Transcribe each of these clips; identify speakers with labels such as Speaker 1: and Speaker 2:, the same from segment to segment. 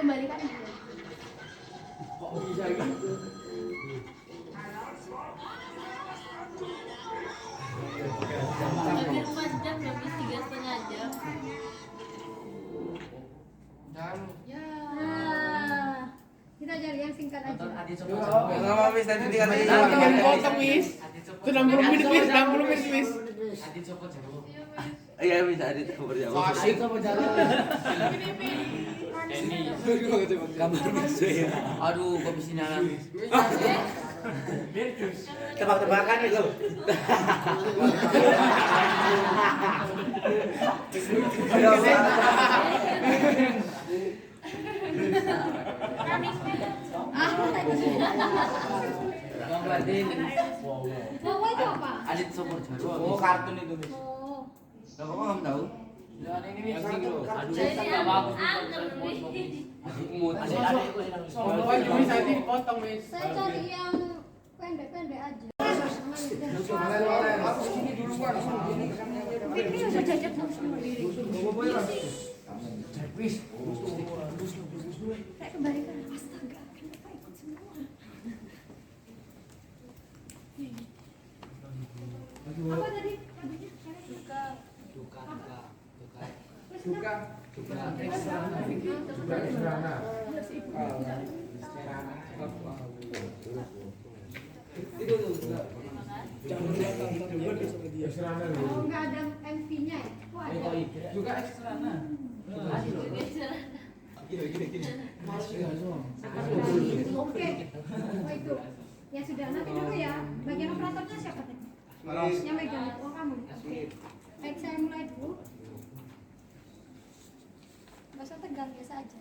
Speaker 1: kembalikan.
Speaker 2: Kok bisa gitu?
Speaker 1: Hampir 4 jam, habis 3,5 jam.
Speaker 3: Ya.
Speaker 1: Kita cari yang singkat aja.
Speaker 4: Enggak Miss tadi dikatakan.
Speaker 2: Jangan potong Miss. Itu 60 menit Miss, 60 menit Miss.
Speaker 5: Adit copot jago.
Speaker 4: Iya Miss Adit berjauh.
Speaker 2: Wasit apa jalan?
Speaker 4: Kamu bisa ya.
Speaker 5: Aduh, kok bisa nyala.
Speaker 4: Tebak-tebakan itu.
Speaker 5: Bang Ladin.
Speaker 1: Bawa itu apa?
Speaker 5: Adit copot jago.
Speaker 4: Oh kartun itu Miss.
Speaker 1: Oh.
Speaker 4: Lah kok kamu tahu?
Speaker 5: Ini aduh.
Speaker 1: Jadi
Speaker 5: Enggak bagus.
Speaker 2: Soalnya Miss tadi dipotong Miss.
Speaker 1: Saya cari yang pendek-pendek aja.
Speaker 2: Sini dulu kan.
Speaker 1: Ini udah jajak sama diri. Saya kembalikan. Astaga, kenapa ikut semua? Apa tadi?
Speaker 2: Duka.
Speaker 1: Oh, nggak ada MV-nya ya? Oh, ada.
Speaker 2: Juga ekstrana.
Speaker 1: Oke. Oh, itu. Ya sudah, nanti dulu ya. Bagian operatornya siapa tadi? Yang megang. Oh, kamu. Oke. Baik, saya mulai dulu. Nggak usah tegang, biasa aja.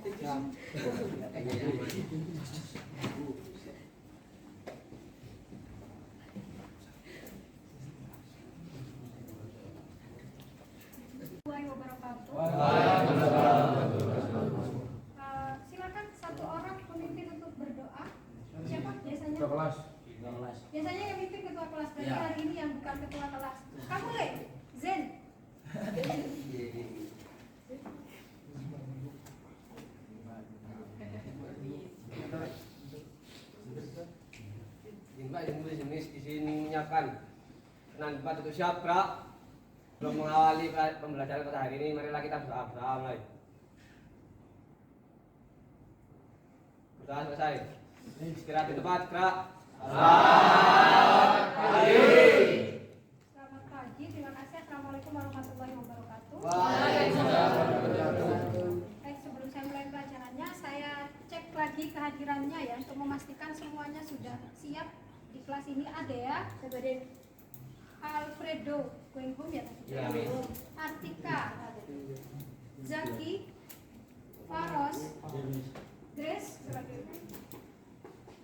Speaker 1: Silakan satu orang pemimpin untuk berdoa. Siapa biasanya?
Speaker 2: Kelas.
Speaker 1: Biasanya yang mimpin ketua kelas. Berarti hari ini yang bukan ketua kelas. Kamu Le, Zen.
Speaker 6: Jenis di sini menyiapkan senang debat untuk siapa? Belum mengawali pembelajaran pada hari ini, marilah kita berdoa mulai. Berdoa selesai. Istirahat di tempat, gerak.
Speaker 1: Selamat pagi, terima kasih. Assalamualaikum warahmatullahi wabarakatuh. Baik, sebelum saya mulai pelajarannya, saya cek lagi kehadirannya ya untuk memastikan semuanya sudah siap di kelas ini. Ada ya, sebagai Alfredo going home ya tadi.
Speaker 6: Ya.
Speaker 1: Artika, Zaki, Faros, Grace,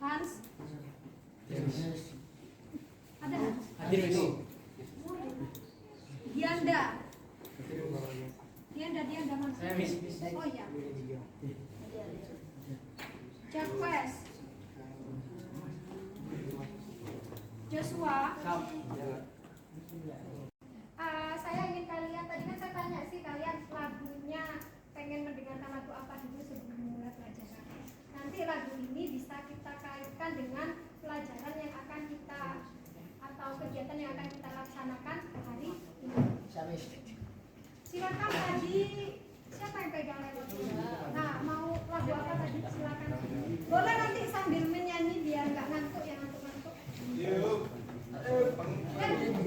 Speaker 1: Hans, ada Hans?
Speaker 5: Hadir itu.
Speaker 1: Dianda mana?
Speaker 5: Saya Miss.
Speaker 1: Oh iya. Jacques, Joshua. Saya ingin kalian, tadi kan saya tanya sih kalian lagunya pengen mendengarkan lagu apa dulu sebelum mulai pelajaran. Nanti lagu ini bisa kita kaitkan dengan pelajaran yang akan kita atau kegiatan yang akan kita laksanakan hari ini. Silakan tadi siapa yang pegang lagu? Nah, mau lagu apa tadi? Silakan. Boleh nanti sambil menyanyi biar nggak ngantuk ya, ngantuk-ngantuk.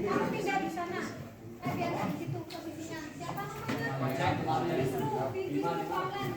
Speaker 1: Kamu pindah di sana. Biar di situ posisinya. Siapa namanya? Wisnu Palen.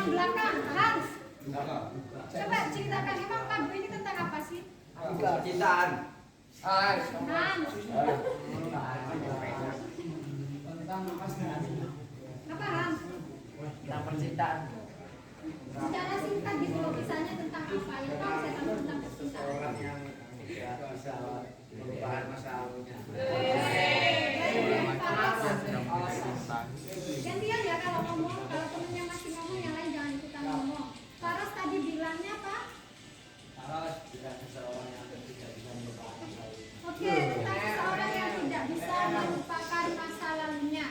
Speaker 1: yang belakang, Hans. Coba ceritakan emang lagu ini tentang apa sih?
Speaker 6: Percintaan.
Speaker 1: Hans. Apa Hans?
Speaker 5: Tentang percintaan.
Speaker 1: Secara singkat gitu loh, misalnya tentang apa ya? Kalau saya tahu tentang percintaan.
Speaker 5: Orang yang tidak bisa melupakan masa lalunya.
Speaker 1: Gantian ya kalau ngomong, kalau temennya masih ngomong yang lain jangan ikutan ngomong. Faras tadi bilangnya apa?
Speaker 5: Tidak seseorang yang tidak bisa melupakan masa lalunya.
Speaker 1: Oke, tentang seseorang yang tidak bisa melupakan masa lalunya.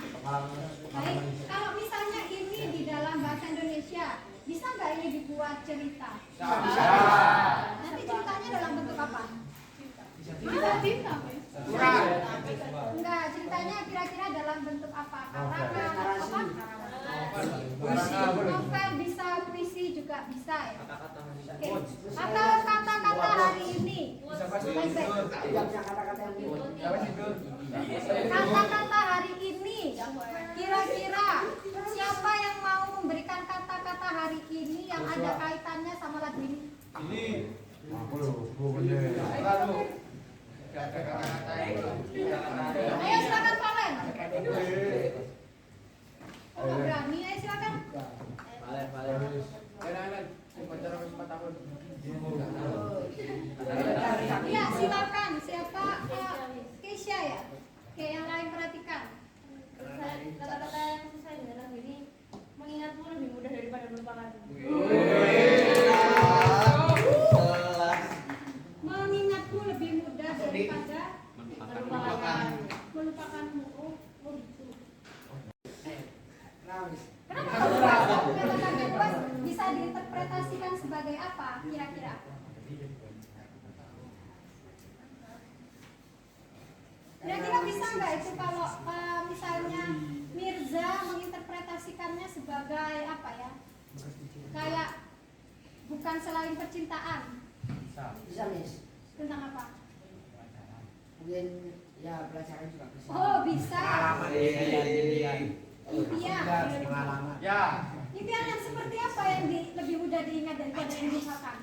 Speaker 1: Baik, kalau misalnya ini di dalam bahasa Indonesia, bisa nggak ini dibuat cerita?
Speaker 6: Bisa.
Speaker 1: Nanti ceritanya dalam bentuk apa?
Speaker 3: Cerita.
Speaker 1: Enggak, ceritanya kira-kira dalam bentuk apa? Karangan atau apa? Novel bisa, puisi juga bisa ya. Oke. Atau kata-kata hari ini. Baik-baik. Kata-kata hari ini. Kira-kira siapa yang mau memberikan kata-kata hari ini yang ada kaitannya sama lagu ini? Ayo silakan Valen. Oh, nggak berani, ayo silakan. Iya, silakan. Siapa? Keisha ya. Oke, yang lain perhatikan.
Speaker 7: Kata-kata yang susah di dalam ini mengingatmu lebih mudah daripada melupakan.
Speaker 1: Mengingatku lebih mudah daripada melupakanmu. Oh gitu. Kenapa kata-kata bebas bisa diinterpretasikan sebagai apa kira-kira? Kira-kira bisa nggak itu kalau misalnya Mirza menginterpretasikannya sebagai apa ya? Kayak bukan selain percintaan.
Speaker 8: Bisa Miss,
Speaker 1: Tentang apa?
Speaker 8: mungkin ya pelajaran juga bisa.
Speaker 1: Oh bisa. Impian.
Speaker 5: Pengalaman.
Speaker 6: Ya.
Speaker 1: Impian yang seperti apa yang lebih mudah diingat daripada yang dilupakan?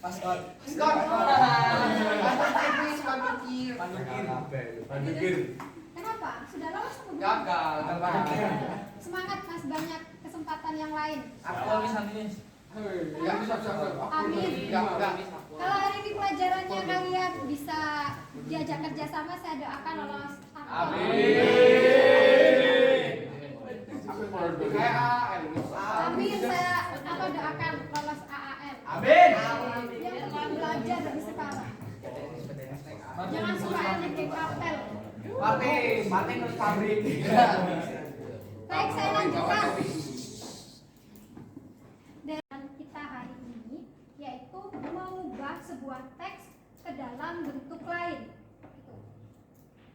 Speaker 8: Paskot.
Speaker 1: Kenapa? Sudah lolos atau belum?
Speaker 6: Gagal.
Speaker 1: Semangat mas, banyak kesempatan yang lain. Amin. Kalau hari ini pelajarannya kalian bisa diajak kerjasama, saya doakan lolos. Amin. Saya doakan lolos AAN.
Speaker 6: Amin.
Speaker 1: Yang mau belajar dari sekarang. Jangan suka anak kayak kapel.
Speaker 6: Martin harus pabrik.
Speaker 1: Baik, saya lanjutkan. Dan kita hari ini yaitu mengubah sebuah teks ke dalam bentuk lain. Gitu.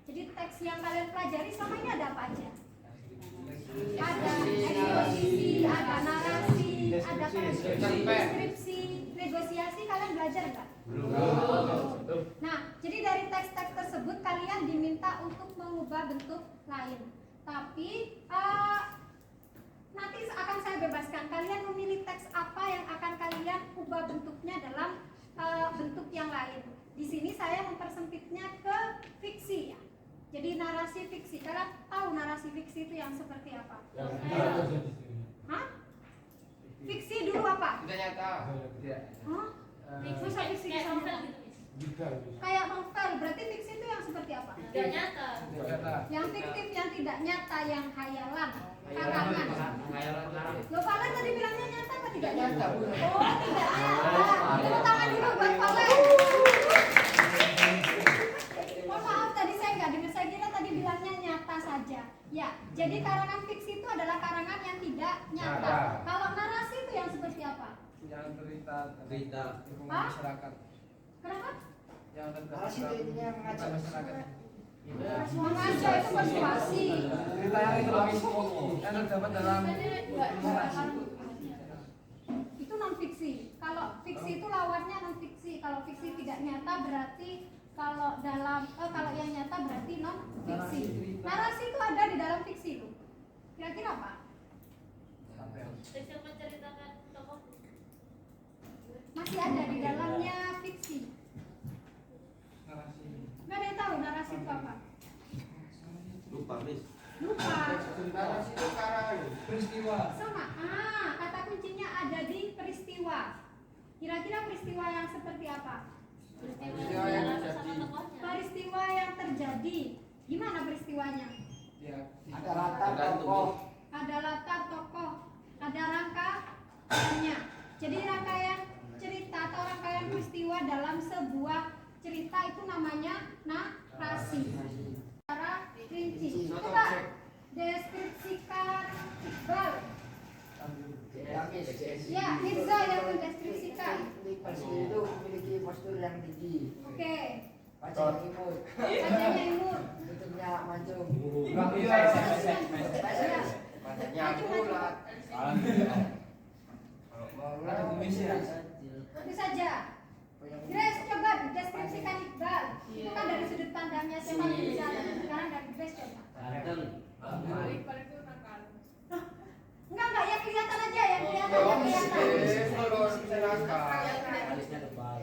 Speaker 1: Jadi teks yang kalian pelajari selama ini ada apa aja? Ada eksposisi, ada narasi, ada deskripsi, negosiasi. Kalian belajar nggak? Nah, jadi dari teks-teks tersebut kalian diminta untuk mengubah bentuk lain. Tapi nanti akan saya bebaskan. Kalian memilih teks apa yang akan kalian ubah bentuknya dalam bentuk yang lain. Di sini saya mempersempitnya ke fiksi ya. Jadi narasi fiksi. Kalian tahu narasi fiksi itu yang seperti apa? Hah? Fiksi dulu apa?
Speaker 6: Tidak nyata.
Speaker 1: Hah? Masa fiksi
Speaker 7: Kayak
Speaker 1: sama?
Speaker 7: novel gitu, Miss.
Speaker 1: Kayak novel. Berarti fiksi itu yang seperti apa?
Speaker 7: Tidak nyata.
Speaker 1: Yang fiktif, yang tidak nyata, yang hayalan, karangan. Loh, Valen tadi bilangnya nyata apa tidak nyata? Oh, tidak nyata. Tepuk tangan dulu buat Valen. Oh maaf, tadi saya nggak dengar. Saya kira tadi bilangnya nyata saja. Ya, jadi karangan fiksi itu adalah karangan yang tidak nyata. Kalau narasi itu yang seperti apa?
Speaker 6: Yang cerita dukungan
Speaker 1: Hah?
Speaker 6: masyarakat.
Speaker 1: Kenapa?
Speaker 6: Yang tentang
Speaker 8: Narasi itu intinya mengajak
Speaker 6: masyarakat.
Speaker 1: Mengajak itu persuasi.
Speaker 6: Cerita yang ekonomis yang terdapat dalam
Speaker 1: Itu non fiksi. Kalau fiksi itu lawannya non fiksi. Kalau fiksi tidak nyata berarti kalau yang nyata berarti non fiksi. Narasi itu ada di dalam fiksi itu. Kira-kira apa?
Speaker 7: Teks yang menceritakan tokoh.
Speaker 1: Masih ada di dalamnya fiksi. Nggak ada yang tahu narasi itu apa?
Speaker 4: Lupa, Miss.
Speaker 1: Lupa.
Speaker 8: Narasi itu karang.
Speaker 5: Peristiwa.
Speaker 1: Sama. Kata kuncinya ada di peristiwa. Kira-kira peristiwa yang seperti apa?
Speaker 7: Peristiwa yang dialami sama tokohnya.
Speaker 1: Peristiwa yang terjadi. Gimana peristiwanya?
Speaker 8: Ada latar tokoh.
Speaker 1: Ada latar tokoh, ada rangkaiannya. Jadi rangkaian cerita atau rangkaian peristiwa dalam sebuah cerita itu namanya narasi. Secara rinci. Coba deskripsikan Iqbal.
Speaker 8: Ya, Miss.
Speaker 1: Ya, Mirza yang mendeskripsikan.
Speaker 8: Versi itu memiliki postur yang tinggi.
Speaker 1: Oke.
Speaker 8: Wajah imut.
Speaker 1: Wajahnya imut.
Speaker 8: Tutupnya mancung.
Speaker 1: Wajahnya bulat. Itu saja. Grace, coba deskripsikan Iqbal. Itu kan dari sudut pandangnya siapa Mirza. Sekarang dari Grace coba.
Speaker 5: Ganteng.
Speaker 3: Iqbal itu nakal.
Speaker 1: Enggak, yang kelihatan aja, yang kelihatan.
Speaker 5: Alisnya tebal.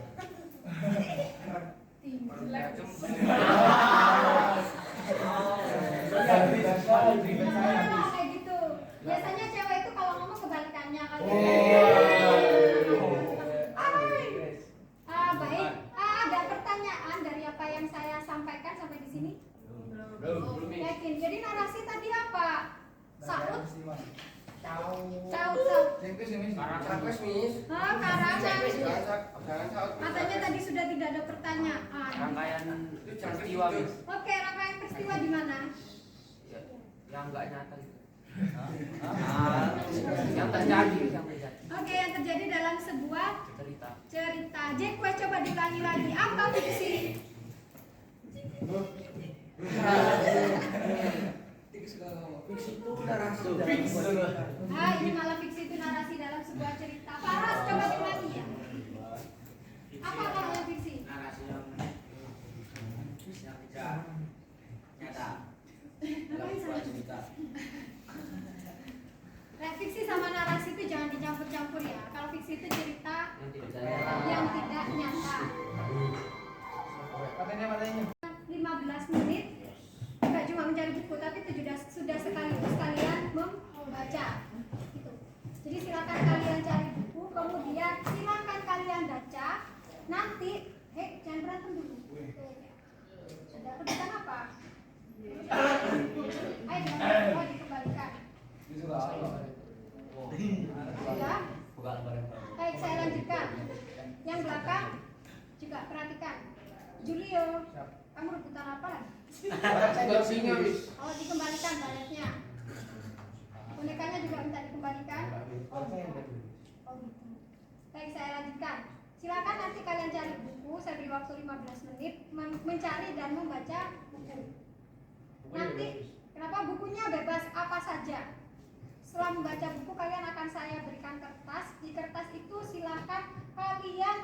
Speaker 1: Kayak gitu. Biasanya cewek itu kalau ngomong kebalikannya kan. Baik. Ada pertanyaan dari apa yang saya sampaikan sampai di sini?
Speaker 5: Belum.
Speaker 1: Yakin. Jadi narasi tadi apa? Saut,
Speaker 8: Tahu.
Speaker 1: karangan. Katanya tadi sudah tidak ada pertanyaan.
Speaker 6: Rangkaian peristiwa, Miss.
Speaker 1: Oke, rangkaian peristiwa di mana?
Speaker 6: Yang enggak nyata gitu. Yang terjadi.
Speaker 1: Oke, yang terjadi dalam sebuah cerita. Jack, coba diulangi lagi. Apa fiksi?
Speaker 8: Fiksi itu narasi.
Speaker 1: Ini malah fiksi itu narasi dalam sebuah cerita. Faras, coba diulangi ya. Apa namanya fiksi?
Speaker 5: Narasi yang tidak nyata.
Speaker 1: Ngapain
Speaker 5: Sebuah
Speaker 1: sama?
Speaker 5: cerita.
Speaker 1: Fiksi sama narasi itu jangan dicampur-campur ya. Kalau fiksi itu cerita yang tidak nyata. 15 menit tidak cuma mencari buku, tapi itu sudah sekaligus kalian membaca. Gitu. Jadi silakan kalian cari buku, kemudian silakan kalian baca. Nanti, jangan berantem dulu. Ada kejutan apa? Ayo, dikembalikan. Ya. Baik, saya lanjutkan. Yang belakang juga perhatikan. Julio, kamu rebutan apa lagi? Oh, dikembalikan baletnya. Bonekanya juga minta dikembalikan. Oh gitu. Baik, saya lanjutkan. Silakan nanti kalian cari buku. Saya beri waktu 15 menit mencari dan membaca buku. Nanti, kenapa bukunya bebas apa saja? Setelah membaca buku, kalian akan saya berikan kertas. Di kertas itu silakan kalian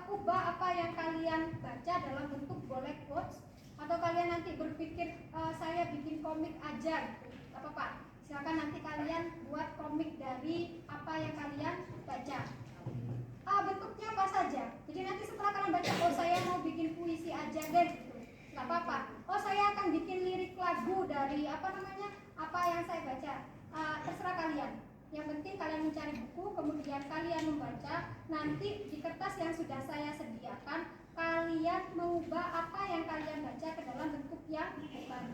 Speaker 1: ubah apa yang kalian baca dalam bentuk boleh quotes, atau kalian nanti berpikir saya bikin komik aja gitu. Gak apa-apa. Silakan nanti kalian buat komik dari apa yang kalian baca. Bentuknya apa saja. Jadi nanti setelah kalian baca, oh saya mau bikin puisi aja deh gitu. Gak apa-apa. Oh saya akan bikin lirik lagu dari apa yang saya baca. Terserah kalian. Yang penting kalian mencari buku, kemudian kalian membaca. Nanti di kertas yang sudah saya sediakan, kalian mengubah apa yang kalian baca ke dalam bentuk yang baru.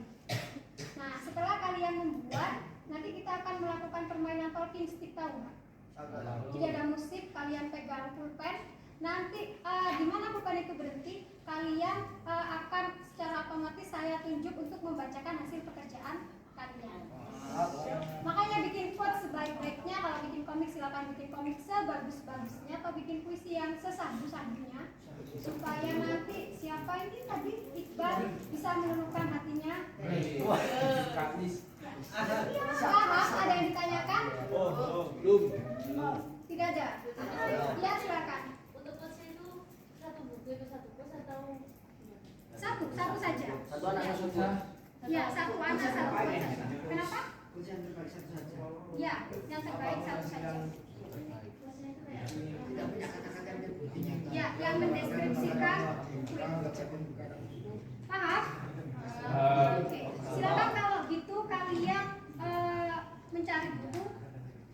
Speaker 1: Nah, setelah kalian membuat, nanti kita akan melakukan permainan talking stick, tahu nggak? Jadi ada musik, kalian pegang pulpen. Nanti di mana pulpen itu berhenti, kalian akan secara otomatis saya tunjuk untuk membacakan hasil pekerjaan kalian. Makanya bikin quote sebaik-baiknya. Kalau bikin komik silakan bikin komik sebagus-bagusnya, atau bikin puisi yang sesahdu-sahdunya, supaya nanti siapa ini tadi Iqbal bisa menentukan hatinya. Ada yang ditanyakan?
Speaker 5: Belum.
Speaker 1: Tidak ada. Ya silakan.
Speaker 7: Untuk kelas itu satu buku itu satu kelas atau
Speaker 1: Satu saja.
Speaker 5: Satu anak satu.
Speaker 1: Ya, satu anak satu. Kenapa?
Speaker 8: Quotes yang terbaik satu saja.
Speaker 1: Ya, yang terbaik satu saja.
Speaker 8: Tidak punya kata-kata yang berbukti nyata.
Speaker 1: Ya, yang mendeskripsikan. Paham? Oke, silakan kalau gitu kalian mencari buku.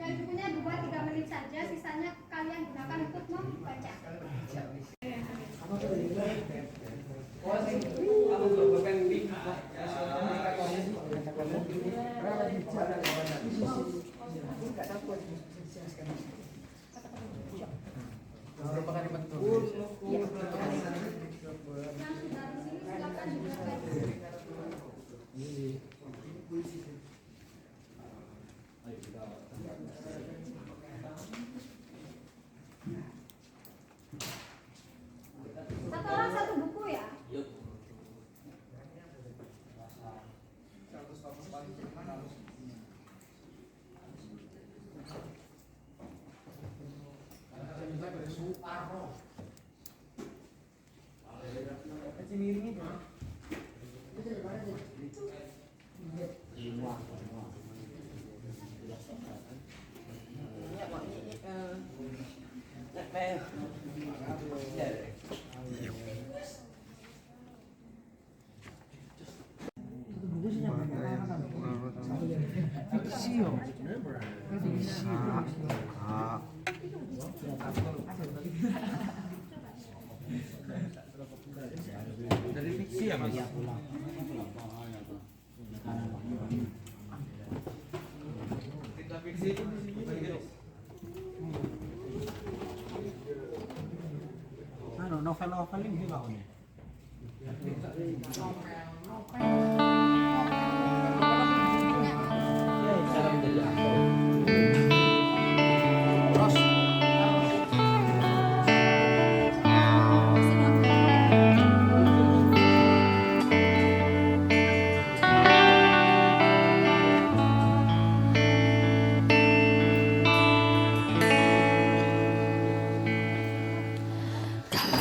Speaker 1: Dan bukunya 2-3 menit saja, sisanya kalian gunakan untuk membaca.
Speaker 2: Berapa kali betul?
Speaker 1: Yang sudah di sini silakan juga baca. Satu orang satu buku ya.
Speaker 5: Yuk.
Speaker 2: Dari fiksi ya mas?
Speaker 4: Cerita fiksi itu
Speaker 2: Novel-novel ini bawahnya.
Speaker 5: Cara menjadi aktor.
Speaker 2: Terus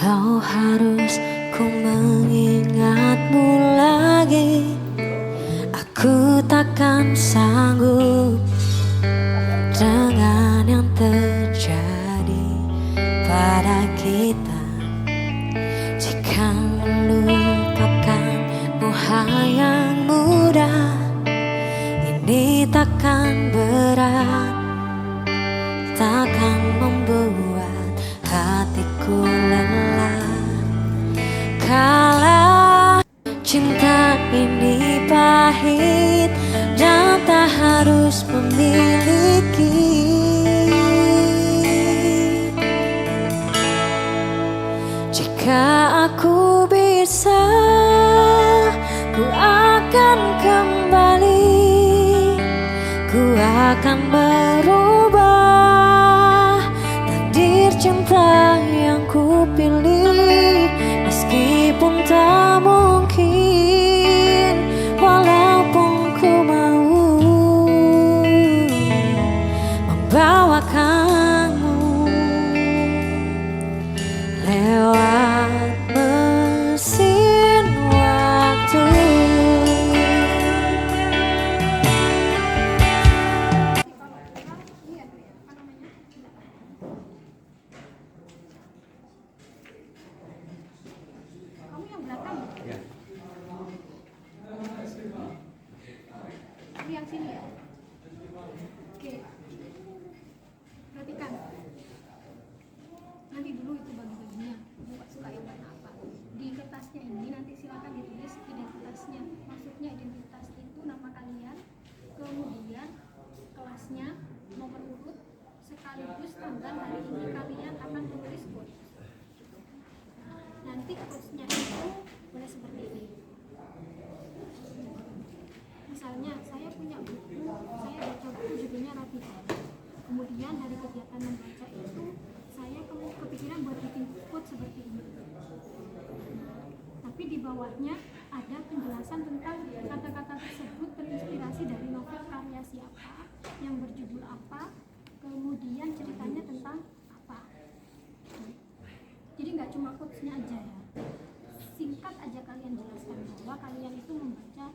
Speaker 9: kalau harus ku mengingatmu lagi, aku takkan sanggup dengan yang terjadi pada kita. Jika melupakanmu hal yang mudah, ini takkan berat, takkan membuat hatiku lelah. Kalau cinta ini pahit dan tak harus memiliki, jika aku bisa, ku akan kembali, ku akan berubah takdir cinta yang ku pilih. Meskipun tak mungkin, walaupun ku mau membawakanmu lewat mesin waktu.
Speaker 1: Iya, apa namanya? Kamu yang belakang ya? Tapi yang sini ya? Oke. Perhatikan. Nanti dulu itu bagi-baginya. Kamu suka yang warna apa? Di kertasnya ini nanti silakan ditulis identitasnya. Maksudnya identitas itu nama kalian, kemudian kelasnya, nomor urut, sekaligus tanggal hari ini kalian akan menulis quote. Nanti quotes-nya itu boleh seperti ini. Misalnya saya punya buku, saya baca buku judulnya Radikal. Kemudian dari kegiatan membaca itu saya kepikiran buat bikin quote seperti ini. Tapi di bawahnya ada penjelasan tentang kata-kata tersebut terinspirasi dari novel karya siapa, yang berjudul apa, kemudian ceritanya tentang apa. Jadi nggak cuma quotes-nya aja ya, singkat aja kalian jelaskan bahwa kalian itu membaca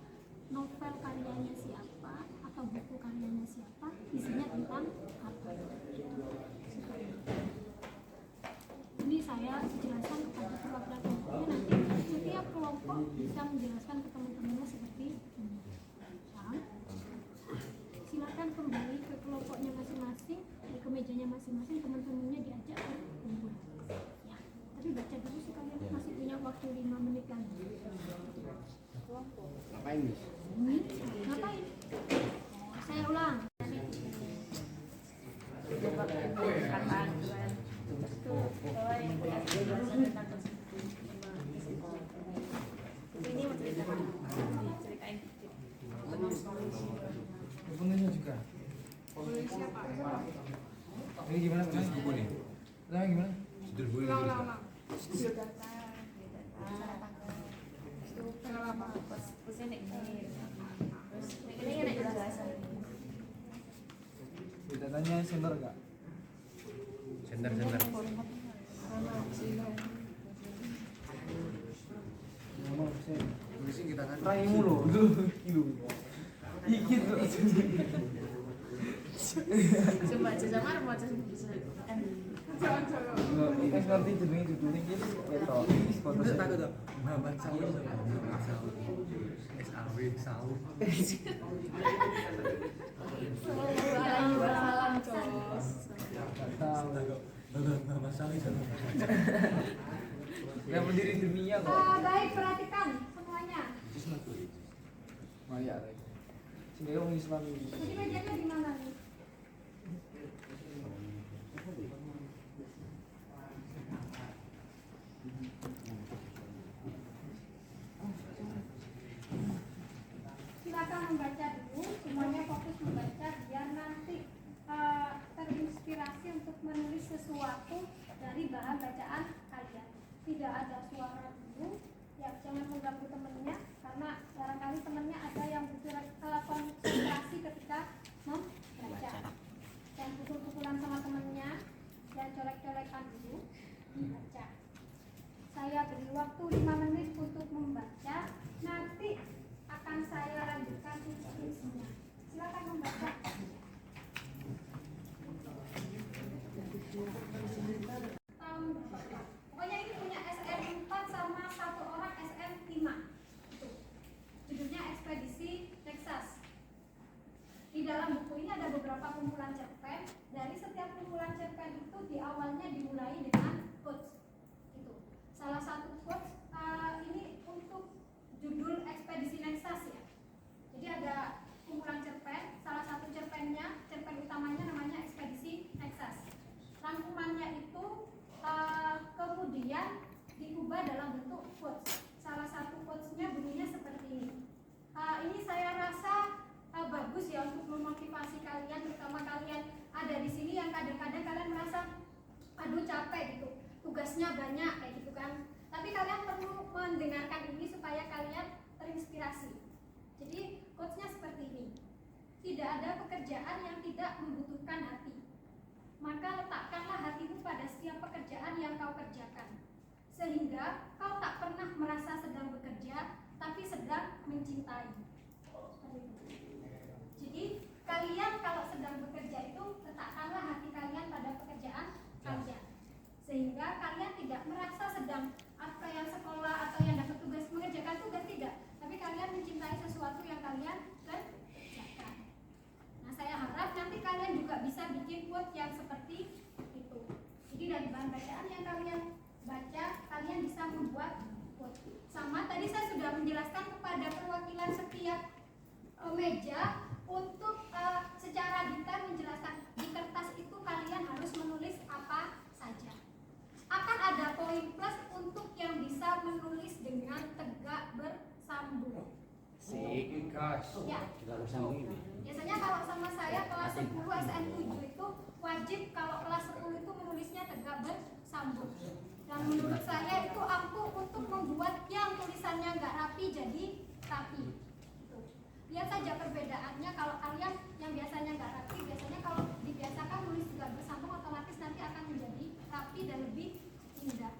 Speaker 1: novel karyanya siapa, atau buku karyanya siapa, isinya tentang apa. Ini saya jelaskan kepada perwakilan kelompoknya, nanti setiap kelompok bisa menjelaskan ke teman-temannya seperti ini. Nah, silakan kembali ke kelompoknya masing-masing, ke mejanya masing-masing, teman-temannya diajak berkumpul. Ya, tapi baca dulu sih, kalian masih punya waktu 5 menit lagi.
Speaker 2: Ngapain nih?
Speaker 1: Ngapain? Saya ulang.
Speaker 7: Ini mau ceritakan, ceritain dikit.
Speaker 4: Penulisnya juga. Ini gimana? Buku nih. Pertama gimana? Judul buku.
Speaker 3: Ulang.
Speaker 7: Terusnya naik terus ini naik penjelasan.
Speaker 4: Datanya sender enggak?
Speaker 2: Sender.
Speaker 4: Tulisin kita kan. Raimu loh. Iki tuh.
Speaker 7: Coba Jamar mau bisa.
Speaker 4: Ini nanti jenenge judulnya gitu. Foto takut tuh. Muhammad Saud. Saud.
Speaker 7: Salam Cos.
Speaker 4: Muhammad Saud. Yang pendiri dunia kok.
Speaker 1: Baik, perhatikan semuanya.
Speaker 4: Maya. Sini orang Islam ini.
Speaker 1: Jadi mejanya di mana nih? Silakan membaca dulu, semuanya fokus membaca biar nanti terinspirasi untuk menulis sesuatu dari bahan bacaan kalian. Tidak ada suara dulu, ya jangan mengganggu temennya karena barangkali temennya ada yang butuh konsentrasi ketika membaca. Dan pukul-pukulan sama temennya, dan colek-colekan dulu membaca. Saya beri waktu 5 menit untuk membaca, nanti akan saya lanjutkan instruksinya. Silakan membaca. Pokoknya ini punya SM4 sama satu orang SM5. Judulnya Ekspedisi Texas. Di dalam buku ini ada beberapa kumpulan cerpen. Dari setiap kumpulan cerpen itu di awalnya dimulai dengan quotes. Itu. Salah satu quotes ini untuk judul Ekspedisi Texas ya. Jadi ada kumpulan cerpen, salah satu cerpennya, cerpen utamanya namanya Ekspedisi Texas. Rangkumannya itu kemudian diubah dalam bentuk quotes. Salah satu quotesnya bunyinya seperti ini. Ini saya rasa bagus ya untuk memotivasi kalian, terutama kalian ada di sini yang kadang-kadang kalian merasa aduh capek gitu, tugasnya banyak kayak gitu kan. Tapi kalian perlu mendengarkan ini supaya kalian terinspirasi. Jadi quotesnya seperti ini. Tidak ada pekerjaan yang tidak membutuhkan hati. Maka letakkanlah hatimu pada setiap pekerjaan yang kau kerjakan, sehingga kau tak pernah merasa sedang bekerja, tapi sedang mencintai. Jadi kalian kalau sedang bekerja itu letakkanlah hati kalian pada pekerjaan kalian, sehingga kalian tidak merasa sedang apa yang sekolah atau yang dapat tugas mengerjakan tugas tidak, tapi kalian mencintai sesuatu yang kalian kerjakan. Nah, saya harap nanti kalian juga bisa bikin quote yang seperti itu. Jadi dari bahan bacaan yang kalian baca, kalian bisa membuat quote. Sama tadi saya sudah menjelaskan kepada perwakilan setiap meja untuk secara detail menjelaskan di kertas itu kalian harus menulis apa saja. Akan ada poin plus untuk yang bisa menulis dengan tegak bersambung.
Speaker 2: Sik.
Speaker 1: Ya. Biasanya kalau sama saya kelas 10 SN7 itu wajib kalau kelas 10 itu menulisnya tegak bersambung. Dan menurut saya itu ampuh untuk membuat yang tulisannya nggak rapi jadi rapi. Lihat saja perbedaannya, kalau kalian yang biasanya nggak rapi, biasanya kalau dibiasakan nulis tegak bersambung otomatis nanti akan menjadi rapi dan lebih indah.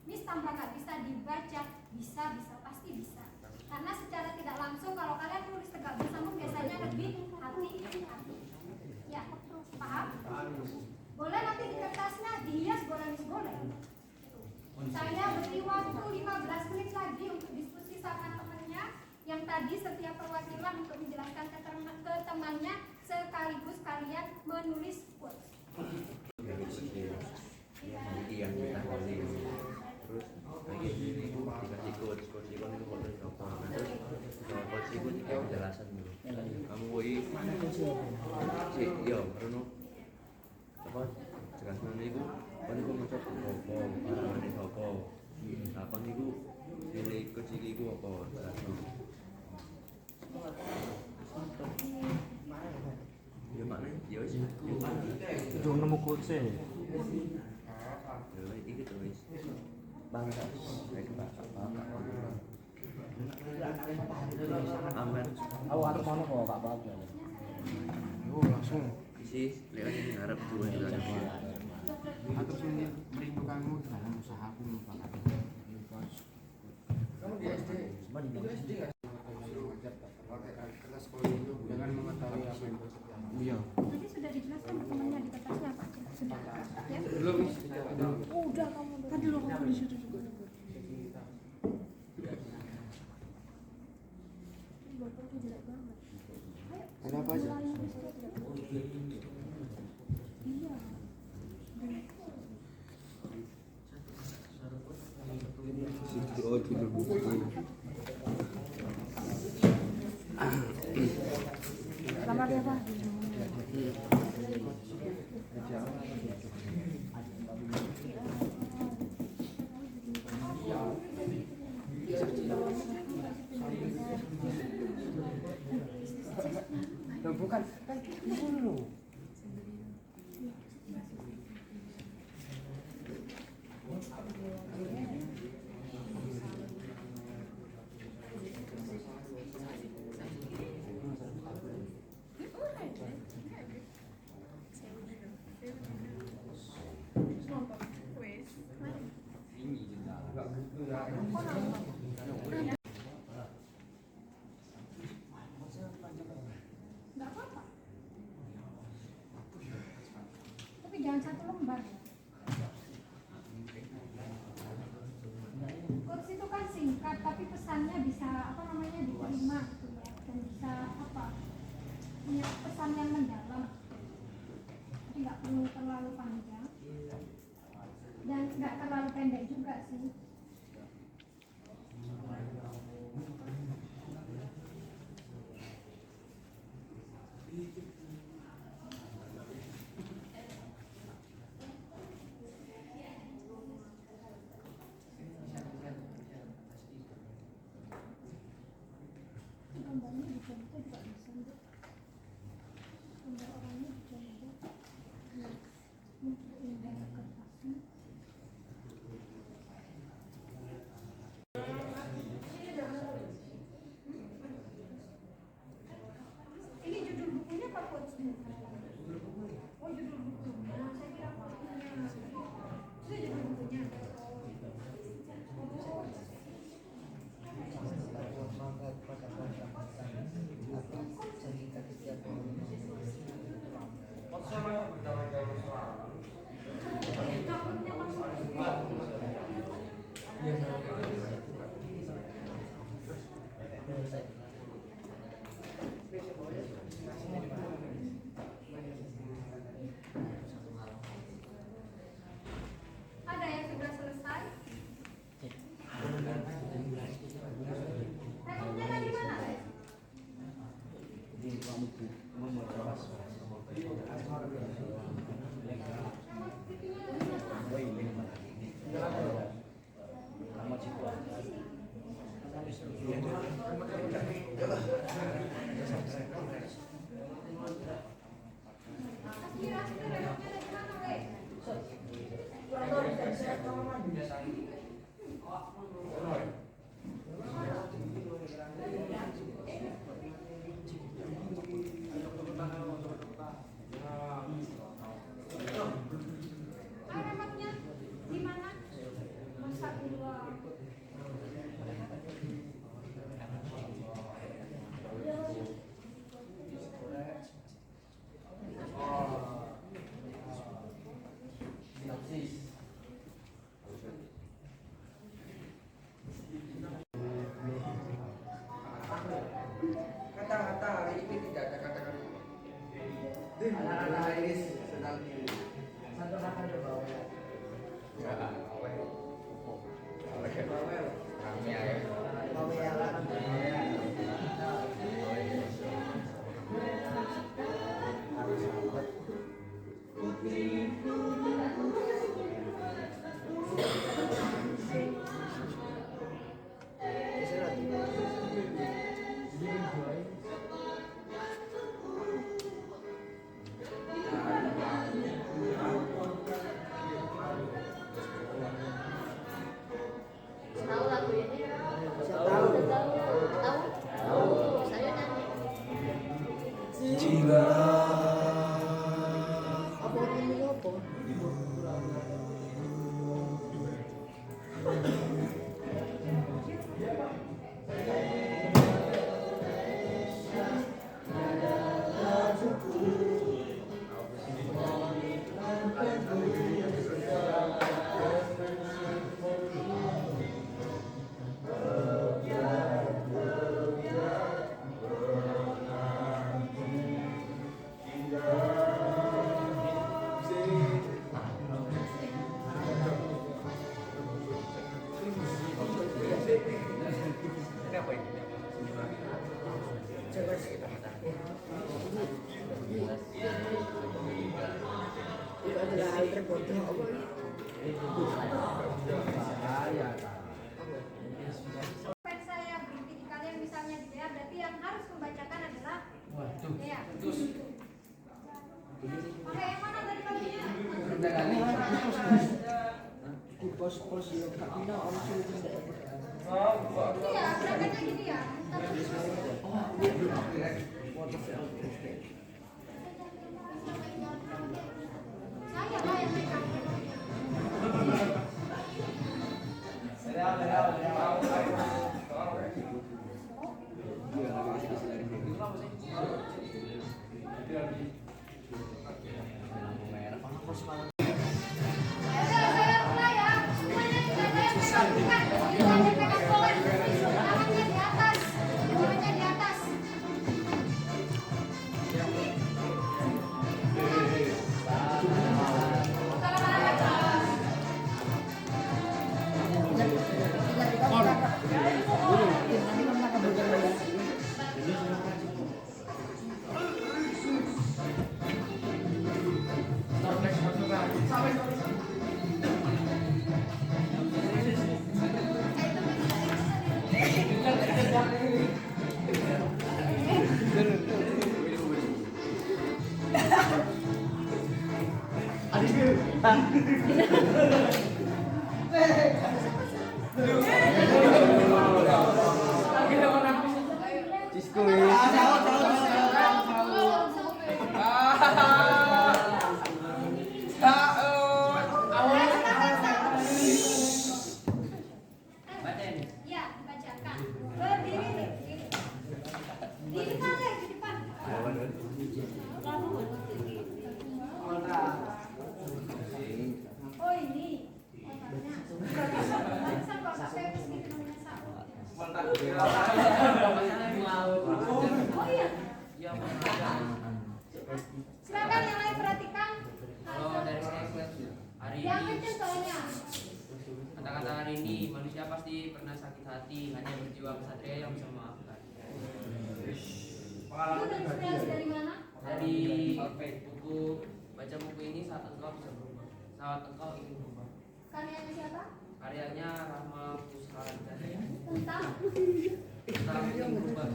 Speaker 1: Miss tambah nggak bisa dibaca, bisa pasti bisa. Karena secara tidak langsung kalau kalian tulis tegak bersambung biasanya lebih hati. temannya sekaligus kalian menulis quotes.
Speaker 10: Iya, kita beli. Terus lagi ini dikasih coach itu mau dari apa? Coach itu kayak penjelasan dulu. Kamu woi sih, yo, Bruno. Apa? Jelaskan itu, kan itu macam apa? Arahane apa? Apa niku pilih coach iki ku apa? Jelasno. Ya mana? Ya wis.
Speaker 4: Itu nemu coach e.
Speaker 10: Iki tulis. Bangsa. Aman.
Speaker 4: Awak arep ono kok Pak Pak. Yo langsung
Speaker 10: Isi lihat ini harap dua juga.
Speaker 8: Atau sendiri merindukanmu dalam usahaku melupakan. Kamu di SD? Kertas itu dengan mengetahui apa yang
Speaker 4: iya.
Speaker 1: Tadi sudah dijelaskan temannya di kertasnya Pak. Sudah. Ya.
Speaker 6: Belum.
Speaker 1: Udah kamu tadi lo kamu di situ juga. Bapaknya jelek banget. Ayo.
Speaker 4: Kenapa aja?
Speaker 1: Iya.
Speaker 4: Oh, judul buku.
Speaker 1: Selamat ya Pak.
Speaker 4: Bukan, kan dulu.
Speaker 1: Enggak apa-apa. Tapi jangan satu lembar. Quotes itu kan singkat, tapi pesannya bisa apa namanya diterima gitu ya, dan bisa apa punya pesan yang mendalam. Jadi nggak perlu terlalu panjang dan nggak terlalu pendek juga sih. Gambarnya dicontoh juga bisa untuk gambar orangnya dicontoh. Nah, untuk indah kertasnya. Ini judul bukunya apa quotes-nya? Oh, judul bukunya. Saya kira quotes-nya. Itu judul bukunya. Ada yang sudah selesai? Rekomnya tadi mana, Lex? Aspirasi rekomnya dari mana, Lex?
Speaker 6: Anak-anak ini sedang satu makan ke bawah.
Speaker 7: Tahu lagu ini? Tahu. Tahu. Saya nyanyi.
Speaker 1: Supaya saya berhenti di kalian misalnya gitu ya, berarti yang harus membacakan adalah ya. Oke, yang mana tadi baginya? Iya, gerakannya gini ya. Saya lah yang pegang. Saya mulai ya. Semuanya kita saya pegang. Tangannya pegang pola. Tangannya di atas. Tangannya di atas. Ya, bacakan. Berdiri nih. Di depan deh, di depan. Oh ini. Barusan kok sampai ke sini namanya Saud. Oh iya. Silakan yang lain perhatikan.
Speaker 11: Kalau dari saya hari
Speaker 1: Yang
Speaker 11: ini
Speaker 1: kecil soalnya.
Speaker 11: kata-kata hari ini manusia pasti pernah sakit hati, hanya berjiwa kesatria yang bisa memaafkan.
Speaker 1: Itu terinspirasi dari mana?
Speaker 11: Dari buku baca buku ini saat engkau bisa berubah, saat engkau ingin berubah.
Speaker 1: Karyanya siapa?
Speaker 11: Karyanya Rahma Puskarani
Speaker 1: Tentang
Speaker 11: tentang ingin berubah,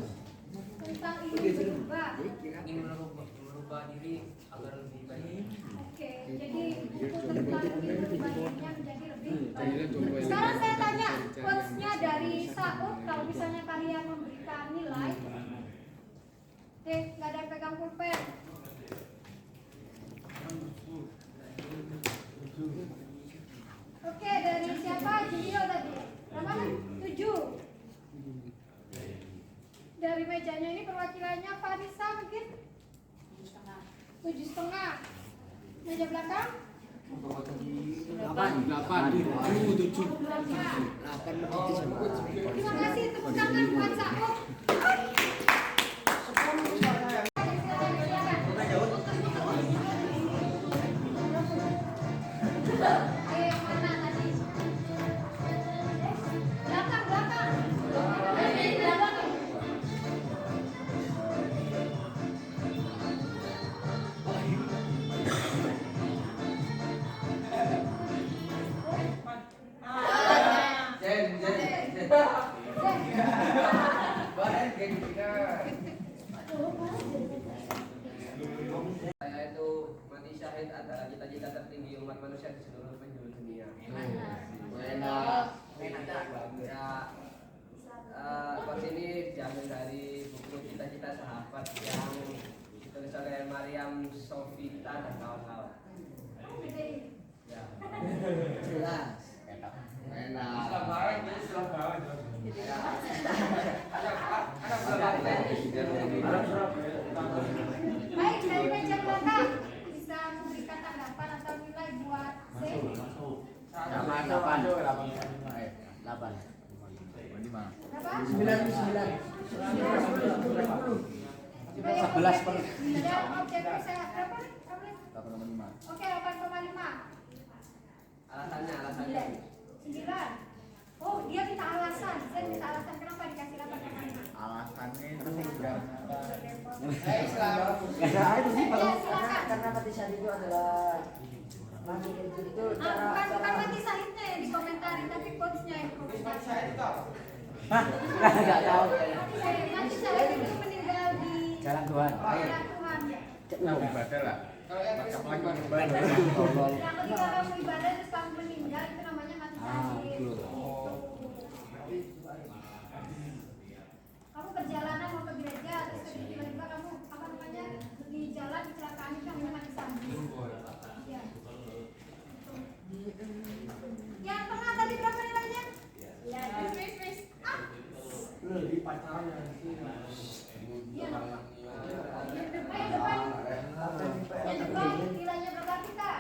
Speaker 1: ingin berubah.
Speaker 11: ingin merubah diri agar lebih baik.
Speaker 1: Oke, jadi buku tentang ingin berubah dirinya menjadi lebih baik. Sekarang saya tanya quotes-nya dari Saud, kalau misalnya kalian memberikan nilai. Nggak ada yang pegang pulpen. Oke, dari siapa? Julio tadi. Berapa? 7. Dari mejanya ini perwakilannya Farisa mungkin? 7,5. Meja belakang?
Speaker 8: 8. 7.
Speaker 1: Terima kasih, tepuk tangan buat Saud.
Speaker 6: dapat yang ditulis oleh Mariam Sofita dan kawan-kawan. Ya.
Speaker 5: Jelas. Enak.
Speaker 1: Baik, dari meja belakang bisa memberikan tanggapan atau nilai buat Z.
Speaker 5: Sama 8. 8.
Speaker 1: Berapa?
Speaker 5: 99.
Speaker 1: 11 per. Dan objek saya berapa?
Speaker 5: 8,5.
Speaker 1: Oke, 8,5.
Speaker 6: Alasannya.
Speaker 1: 9. Oh, dia minta alasan. Saya minta alasan kenapa dikasih 8,5.
Speaker 4: Alasannya itu karena
Speaker 5: itu sih
Speaker 1: Ya, silakan.
Speaker 5: karena mati syahid itu adalah mati syahid itu
Speaker 1: Bukan mati syahidnya yang dikomentarin, tapi quotes-nya yang dikomentari.
Speaker 5: Enggak tahu.
Speaker 1: Mati syahid itu meninggal di
Speaker 5: Jalan Tuhan.
Speaker 1: jalan Tuhan.
Speaker 4: ibadah lah.
Speaker 1: Yang ketika kamu ibadah terus kamu meninggal itu namanya mati syahid. Kamu perjalanan mau ke gereja terus tiba-tiba kamu di jalan kecelakaan itu namanya mati syahid. Ya. Yang tengah tadi berapa nilainya? Ya, wis.
Speaker 5: Di pacaran
Speaker 1: Iya. Yang depan. Yang depan nilainya berapa kita?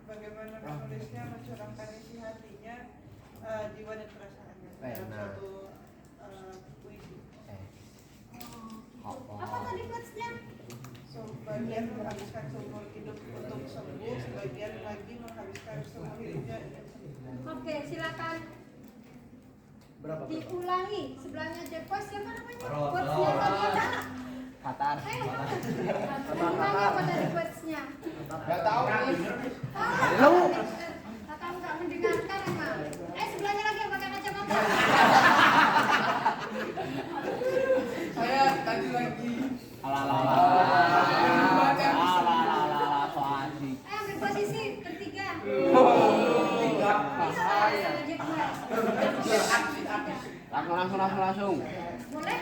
Speaker 3: 'Bagaimana penulisnya mencurahkan isi hatinya jiwa dan perasaannya dalam
Speaker 6: Nah.
Speaker 3: satu puisi.
Speaker 1: Apa tadi quotes-nya?
Speaker 3: Sebagian menghabiskan seumur hidup untuk sembuh, sebagian lagi menghabiskan seumur hidupnya untuk sembuh.
Speaker 1: Oke, silakan
Speaker 6: Berapa?
Speaker 1: diulangi. Sebelahnya aja quotes siapa namanya?
Speaker 6: Taruh,
Speaker 1: Quotes-nya
Speaker 6: taruh.
Speaker 1: tadi ada.
Speaker 6: Katar.
Speaker 1: Ayo, ulangi apa dari quotes-nya?
Speaker 6: Enggak tahu nih.
Speaker 1: Lu kamu nggak mendengarkan emang. Sebelahnya lagi yang pakai kacamata.
Speaker 2: Saya tadi lagi.
Speaker 1: Ambil posisi bertiga.
Speaker 6: Langsung.
Speaker 1: Boleh?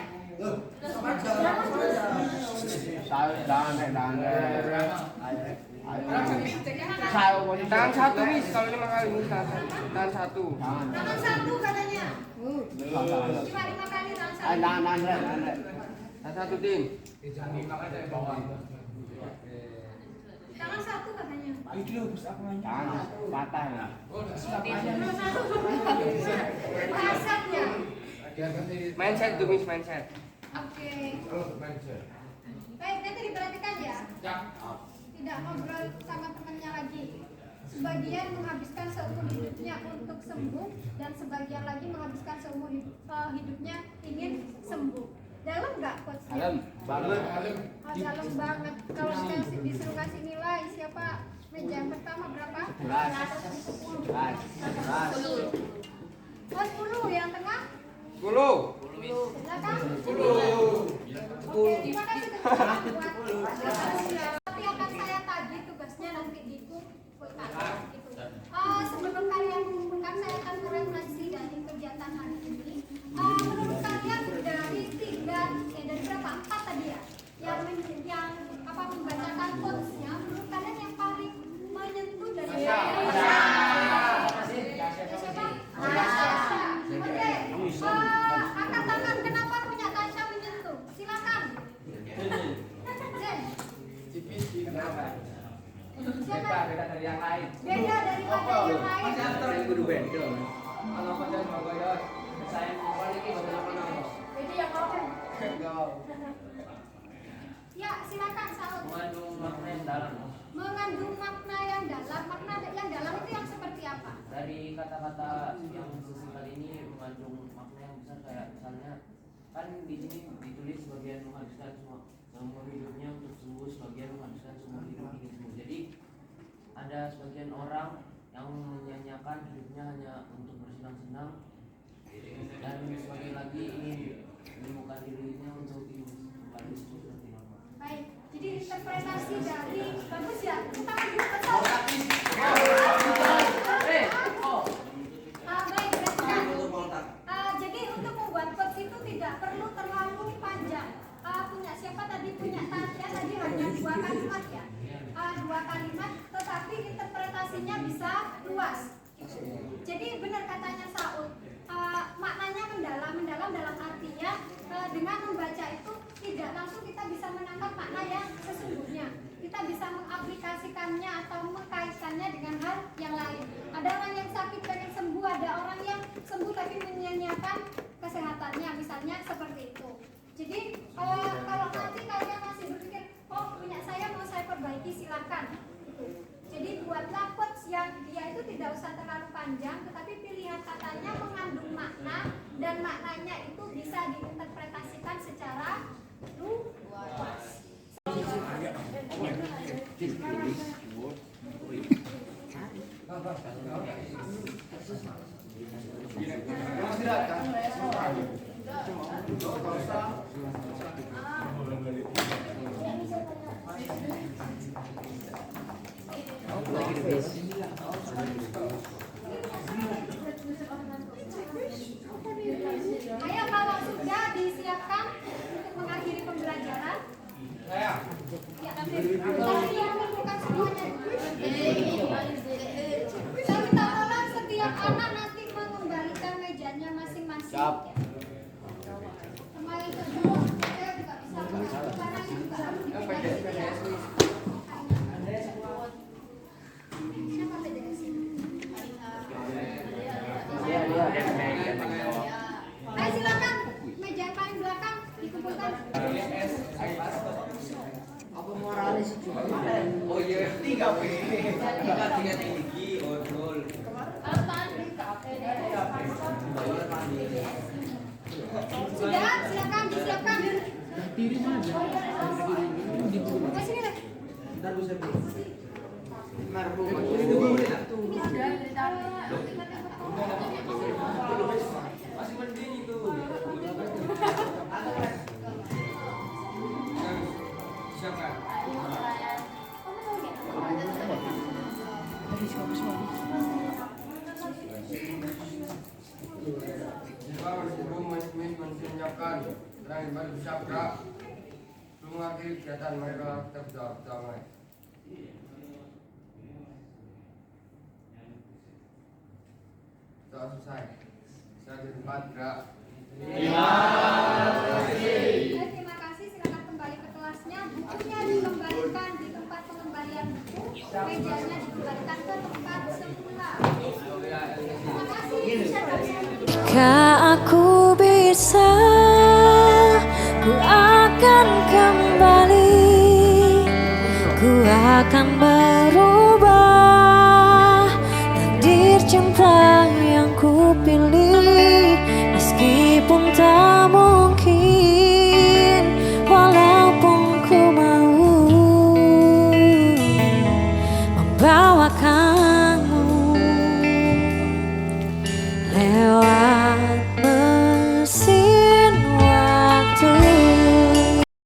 Speaker 6: Tangan satu Miss, kalau 5 kali Miss tangan satu.
Speaker 1: Tangan satu katanya. Cuma 5 kali tangan satu.
Speaker 6: Tangan satu Din.
Speaker 1: Tangan satu katanya.
Speaker 6: Tangan patah.
Speaker 1: Bahasanya.
Speaker 6: Mindset tuh Miss, mindset.
Speaker 1: Oke. Baik, nanti diperhatikan ya. Tidak ngobrol sama temannya lagi. Sebagian menghabiskan seumur hidupnya untuk sembuh dan sebagian lagi menghabiskan seumur hidupnya ingin sembuh. Dalam nggak quotesnya?
Speaker 6: Dalam banget.
Speaker 1: Dalam banget. Kalau disuruh kasih nilai, siapa meja yang pertama berapa? 10. 10. Yang tengah?
Speaker 6: 10.
Speaker 1: Silakan.
Speaker 6: 10.
Speaker 1: Oke, terima kasih teman-teman. Tapi akan saya tagih tugasnya nanti di kalian. Sebelum kalian mengumpulkan, saya akan merefleksi dari kegiatan hari ini. Menurut kalian dari berapa? 4 tadi ya? Yang membacakan quotes-nya, menurut kalian yang paling menyentuh dari siapa? Oke. Angkat tangan, kenapa punya Tasya menyentuh? Silakan. Zen. Siapa?
Speaker 6: Beda dari yang lain.
Speaker 1: Beda daripada yang lain.
Speaker 6: Kudu beda. Kalau pada mau goyot, saya mau lagi bagaimana?
Speaker 1: Jadi yang mau. Ya, silakan Saud.
Speaker 11: Mengandung makna yang dalam.
Speaker 1: Mengandung makna yang dalam. Makna yang dalam itu yang seperti apa?
Speaker 11: Dari kata-kata yang sesingkat ini mengandung makna yang besar, kayak misalnya kan di sini ditulis sebagian menghabiskan seumur hidupnya untuk sembuh, sebagian menghabiskan seumur hidup ingin sembuh. Jadi ada sebagian orang yang menyanyiakan hidupnya hanya untuk bersenang-senang, dan sebagian lagi ingin menemukan dirinya untuk kembali seperti normal.
Speaker 1: Baik, jadi interpretasi dari bagus ya. Kita jadi untuk membuat quotes itu tidak perlu terlalu panjang. Punya siapa tadi? Punya Tasya tadi hanya 2 kalimat ya. 2 kalimat, tetapi interpretasinya bisa luas. Jadi benar katanya Saud, maknanya mendalam dalam artinya dengan membaca itu tidak langsung kita bisa menangkap makna yang sesungguhnya. Kita bisa mengaplikasikannya atau mengkaitkannya dengan hal yang lain. Ada orang yang sakit pengen sembuh, ada orang yang sembuh tapi menyia-nyiakan kesehatannya, misalnya seperti itu. Jadi kalau nanti kalian masih berpikir, oh punya saya mau saya perbaiki, silakan. Jadi buatlah quotes yang dia itu tidak usah terlalu panjang, tetapi pilihan katanya mengandung makna dan maknanya itu bisa diinterpretasikan secara luas. Ayo kalau sudah disiapkan untuk mengakhiri pembelajaran. Ya, bukan semuanya. Saya minta tolong setiap anak nanti mengembalikan mejanya masing-masing. Sama yang kedua, saya juga bisa karena ini juga harus dipelajari. Siapa PDS?
Speaker 6: Sebelum menyiapkan selain baru sabra belum lagi kegiatan mereka kita berdamai. Sudah selesai. Saya di tempat gerak.
Speaker 1: Terima kasih, silakan kembali ke kelasnya. Bukunya dikembalikan di tempat pengembalian buku, mejanya dikembalikan ke tempat semula. Terima kasih.
Speaker 9: Jika aku bisa, ku akan kembali, ku akan berubah takdir cinta yang ku pilih, meskipun tak mungkin, walaupun ku mau membawa kamu lewat